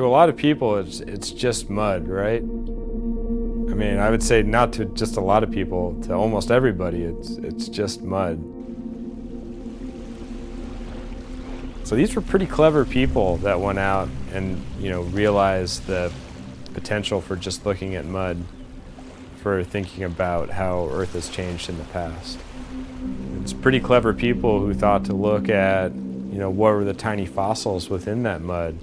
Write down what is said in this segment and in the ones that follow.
To a lot of people, it's just mud, right? I mean, I would say not to just a lot of people, to almost everybody, it's just mud. So these were pretty clever people that went out and, realized the potential for just looking at mud, for thinking about how Earth has changed in the past. It's pretty clever people who thought to look at, what were the tiny fossils within that mud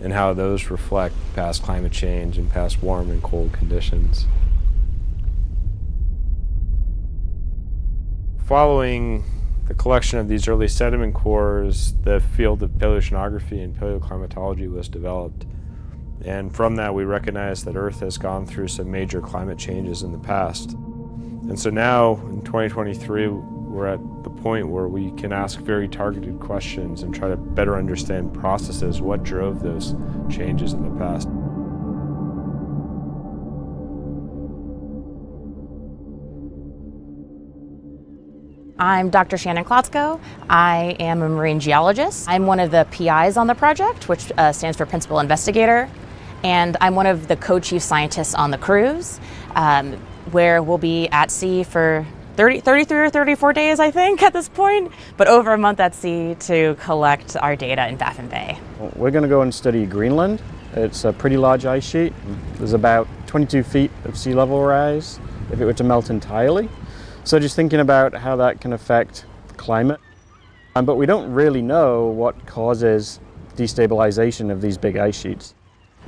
and how those reflect past climate change and past warm and cold conditions. Following the collection of these early sediment cores, the field of paleoceanography and paleoclimatology was developed. And from that, we recognize that Earth has gone through some major climate changes in the past. And so now, in 2023, we're at the point where we can ask very targeted questions and try to better understand processes, what drove those changes in the past. I'm Dr. Shannon Klotzko. I am a marine geologist. I'm one of the PIs on the project, which stands for Principal Investigator, and I'm one of the co-chief scientists on the cruise, where we'll be at sea for 33 or 34 days, I think, at this point, but over a month at sea to collect our data in Baffin Bay. We're going to go and study Greenland. It's a pretty large ice sheet. There's about 22 feet of sea level rise if it were to melt entirely. So just thinking about how that can affect the climate. But we don't really know what causes destabilization of these big ice sheets.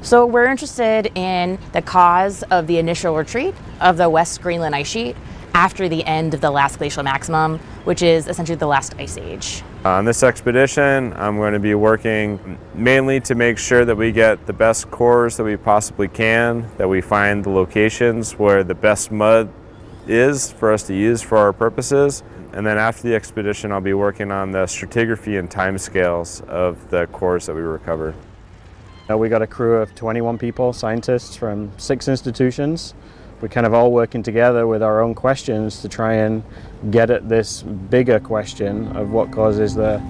So we're interested in the cause of the initial retreat of the West Greenland Ice Sheet after the end of the last glacial maximum, which is essentially the last ice age. On this expedition, I'm going to be working mainly to make sure that we get the best cores that we possibly can, that we find the locations where the best mud is for us to use for our purposes. And then after the expedition, I'll be working on the stratigraphy and timescales of the cores that we recover. We got a crew of 21 people, scientists from 6 institutions. We're kind of all working together with our own questions to try and get at this bigger question of what causes the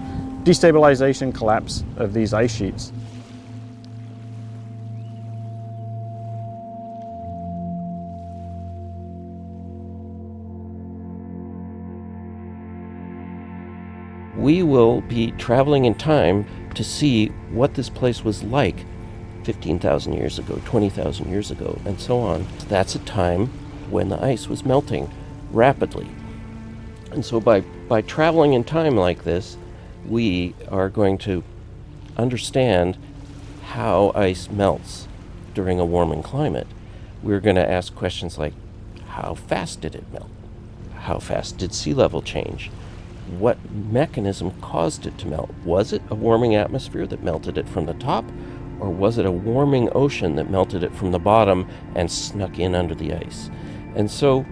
destabilization collapse of these ice sheets. We will be traveling in time to see what this place was like 15,000 years ago, 20,000 years ago, and so on. That's a time when the ice was melting rapidly. And so by traveling in time like this, we are going to understand how ice melts during a warming climate. We're going to ask questions like, how fast did it melt? How fast did sea level change? What mechanism caused it to melt? Was it a warming atmosphere that melted it from the top? Or was it a warming ocean that melted it from the bottom and snuck in under the ice? And so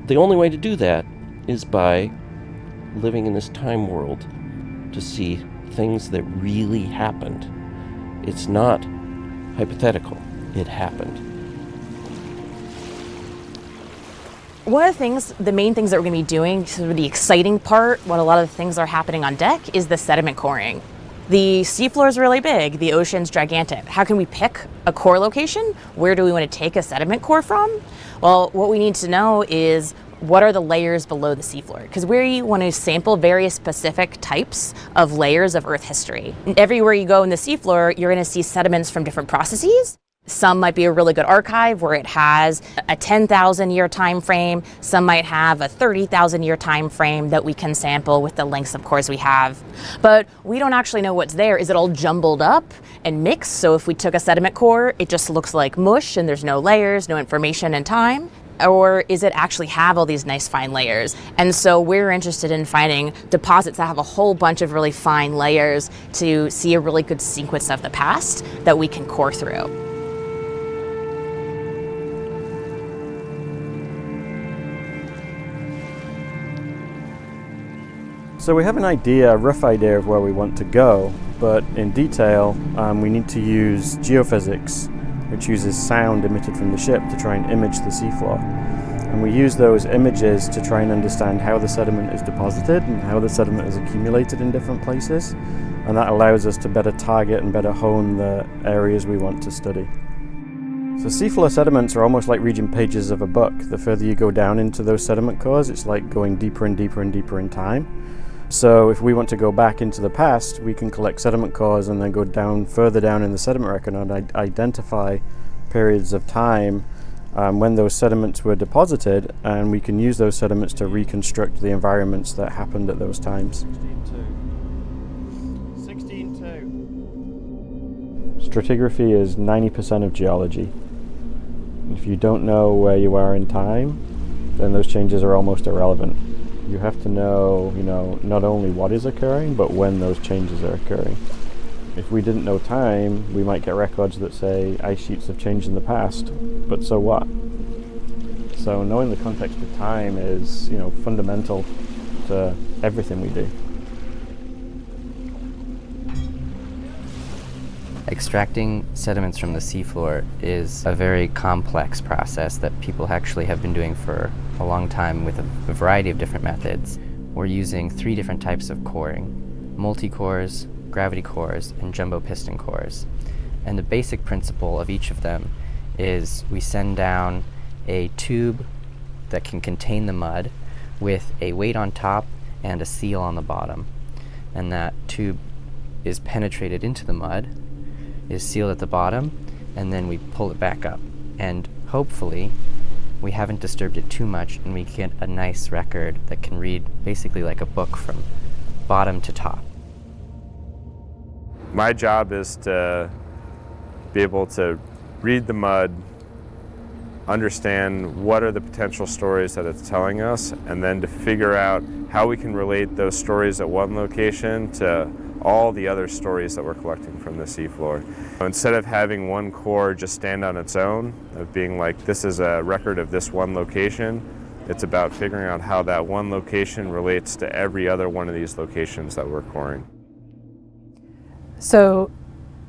the only way to do that is by living in this time world to see things that really happened. It's not hypothetical, it happened. One of the main things that we're going to be doing, sort of the exciting part, when a lot of the things are happening on deck, is the sediment coring. The seafloor is really big, the ocean's gigantic. How can we pick a core location? Where do we want to take a sediment core from? Well, what we need to know is what are the layers below the seafloor? Because we want to sample various specific types of layers of Earth history. And everywhere you go in the seafloor, you're going to see sediments from different processes. Some might be a really good archive where it has a 10,000 year time frame. Some might have a 30,000 year time frame that we can sample with the lengths of cores we have. But we don't actually know what's there. Is it all jumbled up and mixed? So if we took a sediment core, it just looks like mush and there's no layers, no information and time? Or is it actually have all these nice fine layers? And so we're interested in finding deposits that have a whole bunch of really fine layers to see a really good sequence of the past that we can core through. So we have an idea, a rough idea of where we want to go, but in detail, we need to use geophysics, which uses sound emitted from the ship to try and image the seafloor. And we use those images to try and understand how the sediment is deposited and how the sediment is accumulated in different places. And that allows us to better target and better hone the areas we want to study. So seafloor sediments are almost like reading pages of a book. The further you go down into those sediment cores, it's like going deeper and deeper and deeper in time. So if we want to go back into the past, we can collect sediment cores and then go down further down in the sediment record and identify periods of time when those sediments were deposited, and we can use those sediments to reconstruct the environments that happened at those times. 16.2. Stratigraphy is 90% of geology. If you don't know where you are in time, then those changes are almost irrelevant. You have to know, not only what is occurring, but when those changes are occurring. If we didn't know time, we might get records that say ice sheets have changed in the past, but so what? So knowing the context of time is, fundamental to everything we do. Extracting sediments from the seafloor is a very complex process that people actually have been doing for a long time with a variety of different methods. We're using 3 different types of coring: multi-cores, gravity cores, and jumbo piston cores. And the basic principle of each of them is we send down a tube that can contain the mud with a weight on top and a seal on the bottom. And that tube is penetrated into the mud, is sealed at the bottom, and then we pull it back up. And hopefully we haven't disturbed it too much, and we get a nice record that can read basically like a book from bottom to top. My job is to be able to read the mud, understand what are the potential stories that it's telling us, and then to figure out how we can relate those stories at one location to all the other stories that we're collecting from the seafloor. Instead of having one core just stand on its own, of being like, this is a record of this one location, it's about figuring out how that one location relates to every other one of these locations that we're coring. So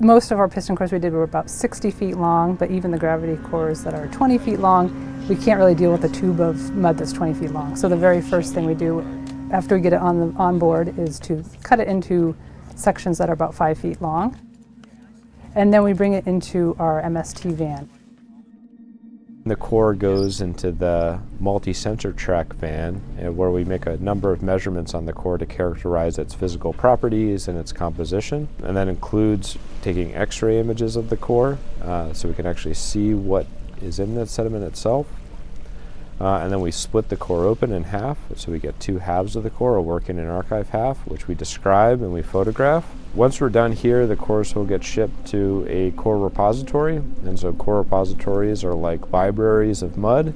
most of our piston cores we did were about 60 feet long, but even the gravity cores that are 20 feet long, we can't really deal with a tube of mud that's 20 feet long. So the very first thing we do after we get it on board is to cut it into sections that are about 5 feet long. And then we bring it into our MST van. The core goes into the multi-sensor track van, where we make a number of measurements on the core to characterize its physical properties and its composition. And that includes taking X-ray images of the core so we can actually see what is in the sediment itself. And then we split the core open in half, so we get 2 halves of the core, a work in an archive half, which we describe and we photograph. Once we're done here, the cores will get shipped to a core repository, and so core repositories are like libraries of mud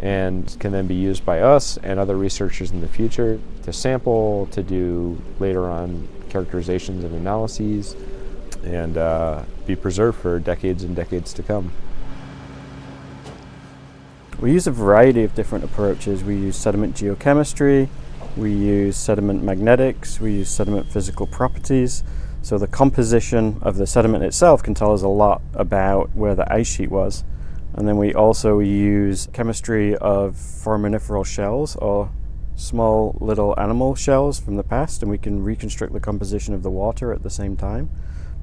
and can then be used by us and other researchers in the future to sample, to do later on characterizations and analyses, and be preserved for decades and decades to come. We use a variety of different approaches. We use sediment geochemistry, we use sediment magnetics, we use sediment physical properties. So the composition of the sediment itself can tell us a lot about where the ice sheet was. And then we also use chemistry of foraminiferal shells, or small little animal shells from the past, and we can reconstruct the composition of the water at the same time.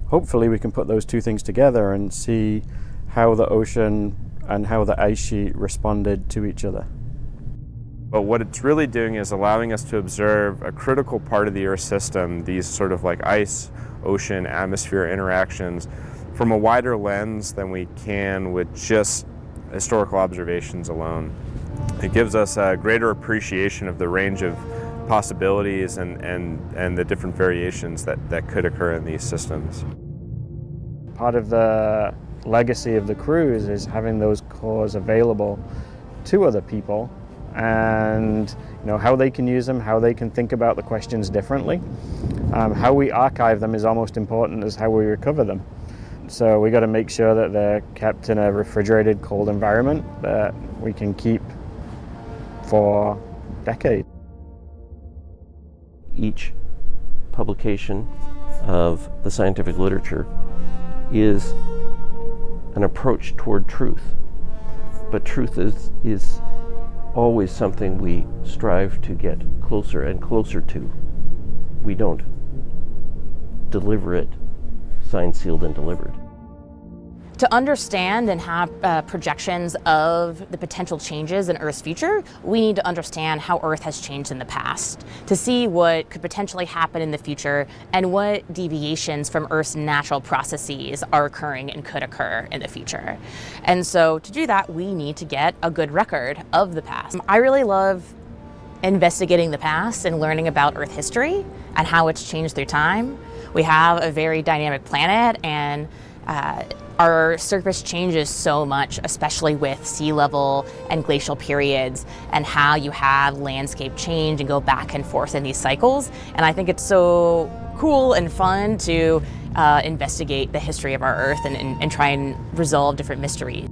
Hopefully we can put those 2 things together and see how the ocean and how the ice sheet responded to each other. But what it's really doing is allowing us to observe a critical part of the Earth system, these sort of like ice, ocean, atmosphere interactions, from a wider lens than we can with just historical observations alone. It gives us a greater appreciation of the range of possibilities and the different variations that could occur in these systems. Part of the legacy of the cruise is having those cores available to other people, and how they can use them, how they can think about the questions differently. How we archive them is almost important as how we recover them. So we got to make sure that they're kept in a refrigerated, cold environment that we can keep for decades. Each publication of the scientific literature is an approach toward truth, but truth is always something we strive to get closer and closer to. We don't deliver it signed, sealed, and delivered. To understand and have projections of the potential changes in Earth's future, we need to understand how Earth has changed in the past, to see what could potentially happen in the future and what deviations from Earth's natural processes are occurring and could occur in the future. And so to do that, we need to get a good record of the past. I really love investigating the past and learning about Earth history and how it's changed through time. We have a very dynamic planet, and our surface changes so much, especially with sea level and glacial periods, and how you have landscape change and go back and forth in these cycles. And I think it's so cool and fun to investigate the history of our Earth and try and resolve different mysteries.